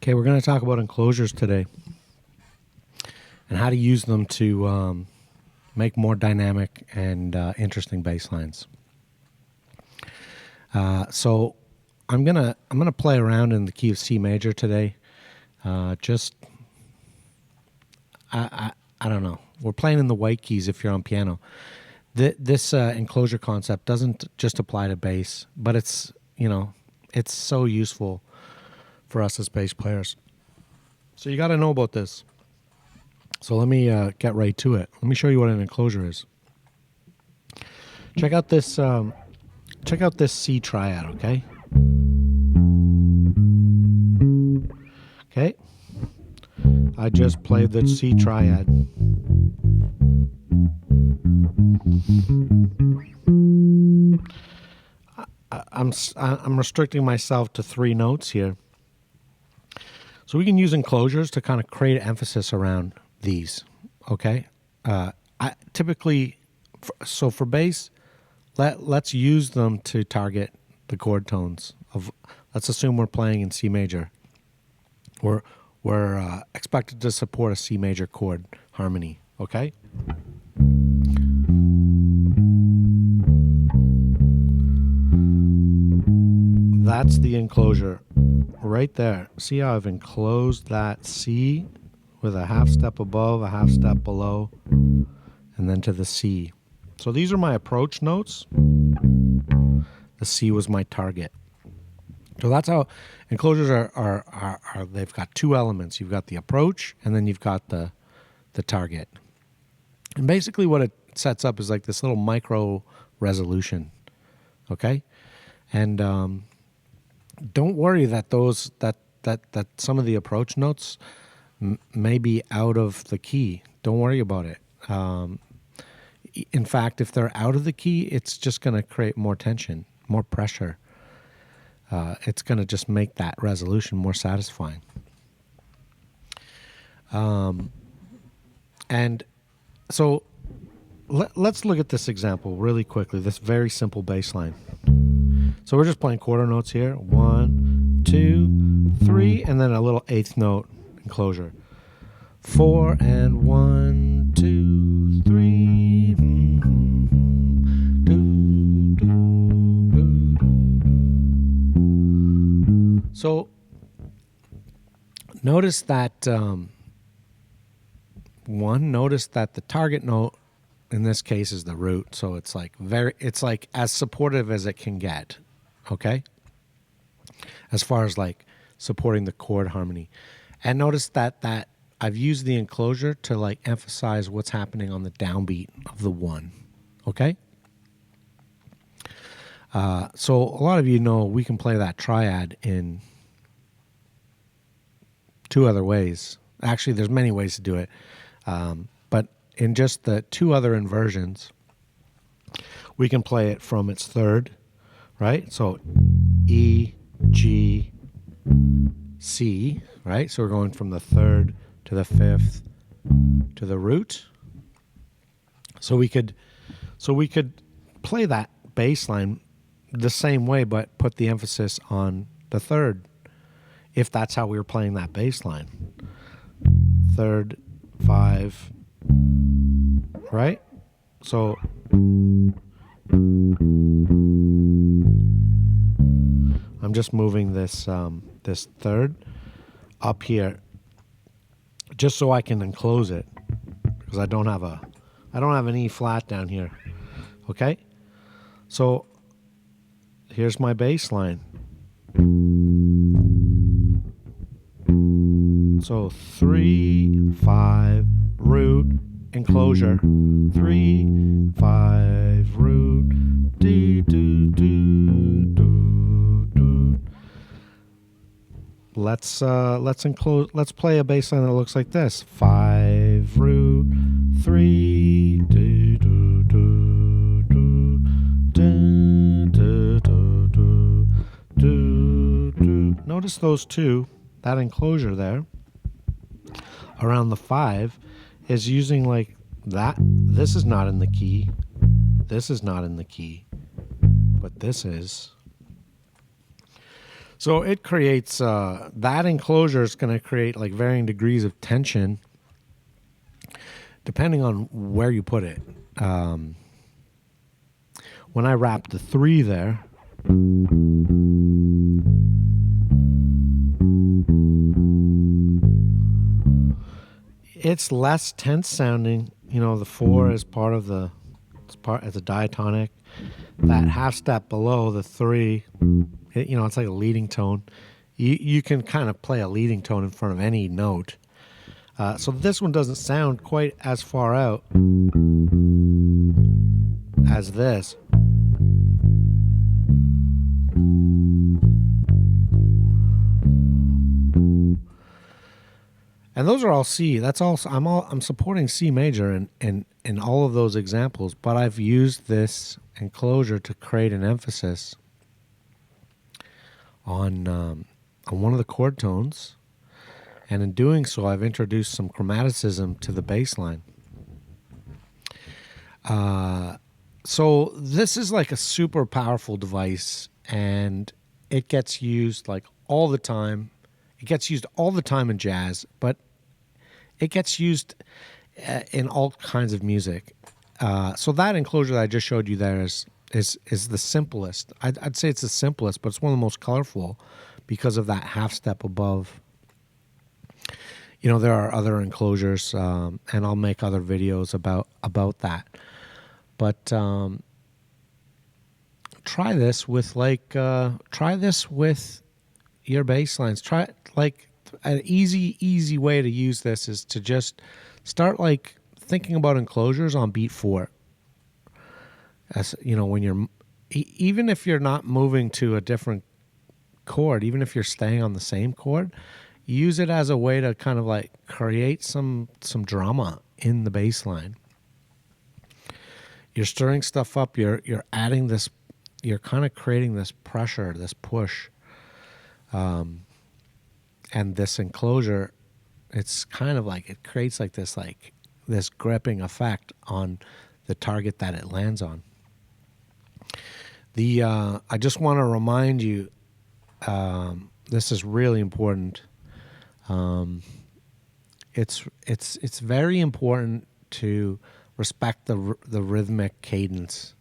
Okay, we're going to talk about enclosures today and how to use them to make more dynamic and interesting bass lines. So I'm gonna play around in the key of C major today. I don't know. We're playing in the white keys if you're on piano. This enclosure concept doesn't just apply to bass, but it's so useful for us as bass players. So you got to know about this. So let me get right to it. Let me show you what an enclosure is. Check out this C triad, okay? Okay. I just played the C triad. I'm restricting myself to 3 notes here. So we can use enclosures to kind of create emphasis around these, okay? For bass, let's use them to target the chord tones of. Let's assume we're playing in C major. We're expected to support a C major chord harmony, okay? That's the enclosure right there. See how I've enclosed that C with a half step above, a half step below, and then to the C. So these are my approach notes. The C was my target. So that's how enclosures are they've got 2 elements. You've got the approach, and then you've got the target. And basically what it sets up is like this little micro resolution, okay? And don't worry that that some of the approach notes may be out of the key. Don't worry about it. In fact, if they're out of the key, it's just going to create more tension, more pressure. It's going to just make that resolution more satisfying. And so let's look at this example really quickly, this very simple bass line. So we're just playing quarter notes here. 1, 2, 3, and then a little 8th note enclosure. 4 and 1, 2, 3. So notice that notice that the target note in this case is the root. So it's like as supportive as it can get. Okay? As far as like supporting the chord harmony. And notice that I've used the enclosure to like emphasize what's happening on the downbeat of the 1. Okay? So a lot of you know we can play that triad in 2 other ways. Actually, there's many ways to do it. But in just the 2 other inversions, we can play it from its 3rd, right? So E, G, C, right? So we're going from the 3rd to the 5th to the root. So we could play that bass line the same way, but put the emphasis on the 3rd, if that's how we were playing that bass line. 3rd, 5, right? So I'm just moving this 3rd up here just so I can enclose it, because I don't have an E flat down here. Okay? So here's my bass line. So 3, 5, root, enclosure. 3, 5, root, do, do, do, do, do. Let's play a bass line that looks like this. 5, root, 3, do, do, do, do, do, do, do, do, do. Notice those 2, that enclosure there around the 5 is using like that. This is not in the key. This is not in the key. But this is. So it creates, that enclosure is going to create like varying degrees of tension depending on where you put it. When I wrap the 3 there, it's less tense sounding. You know, the 4 is part of the, it's a diatonic. That half step below the 3, you know, it's like a leading tone. You can kind of play a leading tone in front of any note. So this one doesn't sound quite as far out as this. And those are all C. That's all. I'm supporting C major in all of those examples. But I've used this enclosure to create an emphasis on one of the chord tones, and in doing so, I've introduced some chromaticism to the bass line. So this is like a super powerful device, and it gets used like all the time. It gets used all the time in jazz, but it gets used in all kinds of music. So that enclosure that I just showed you there is the simplest. I'd say it's the simplest, but it's one of the most colorful because of that half step above. You know, there are other enclosures, and I'll make other videos about that. But try this with your bass lines. Try like an easy way to use this is to just start like thinking about enclosures on beat 4. As you know, when you're even if you're not moving to a different chord, even if you're staying on the same chord, use it as a way to kind of like create some drama in the bass line. You're stirring stuff up, you're adding this, you're kind of creating this pressure, this push. And this enclosure, it's kind of like, it creates like this gripping effect on the target that it lands on. I just want to remind you, this is really important. It's very important to respect the rhythmic cadence.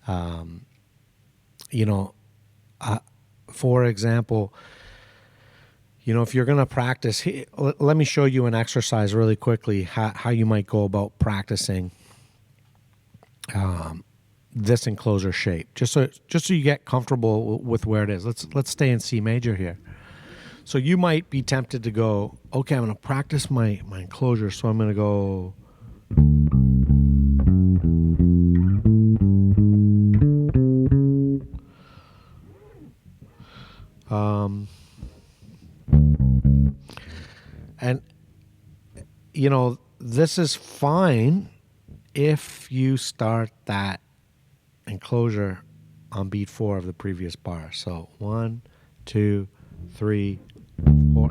You know, for example, you know, if you're going to practice, let me show you an exercise really quickly, how you might go about practicing this enclosure shape, just so you get comfortable with where it is. Let's stay in C major here. So you might be tempted to go, okay, I'm going to practice my enclosure, so I'm going to go. And, you know, this is fine if you start that enclosure on beat 4 of the previous bar. So 1, 2, 3, 4.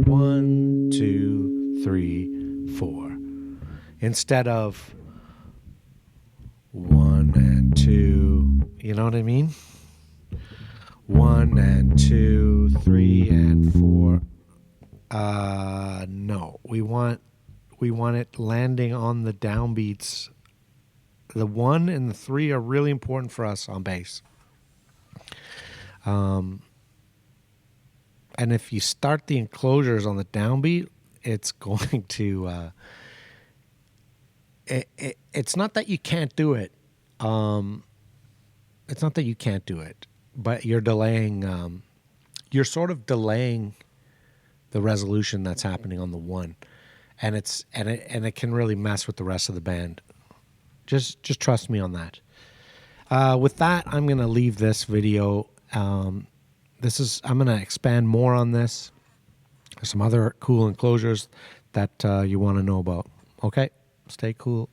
1, 2, 3, 4. Instead of 1 and 2, you know what I mean? 1 and 2, 3 and 4. No, we want it landing on the downbeats. The 1 and the 3 are really important for us on bass. And if you start the enclosures on the downbeat, it's going to. It's not that you can't do it. It's not that you can't do it, but you're delaying. You're sort of delaying the resolution that's happening on the 1, and it can really mess with the rest of the band. Just trust me on that. With that, I'm going to leave this video. I'm going to expand more on this. There's some other cool enclosures that you want to know about. Okay, stay cool.